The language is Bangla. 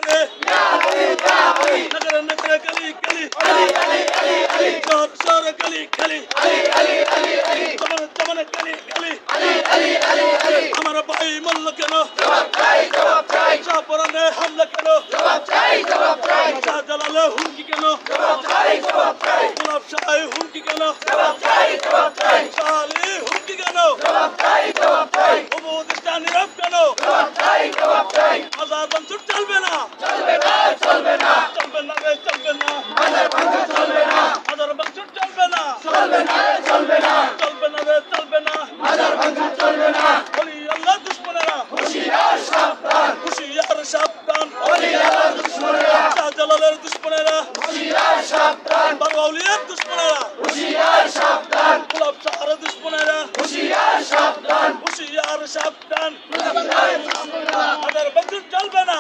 রে নগর নগর গলি গলি শহর শহর গলি গলি চমন চমন গলি গলি আমার ভাই মল্ল কেন শাহপরানে হামলা কেন শাহজালালে হুমকি কেন গোলাপ শাহ হুমকি কেন শাহালি হুমকি কেন উপদেষ্টা নীরব কেন হাজার বছর চলবে না চলবে না রে চলবে না হাজার বছর চলবে না চলবে না রে চলবে না বলি আল্লাহ দুশ্মনেরা হুশিয়ার সাবধান শাহজালালের দুশ্মনেরা বারওয়ালিয়ার দুশ্মনেরা গোলাপ শাহের দুশ্মনেরা হুশিয়ার সাবধান হাজার বছর চলবে না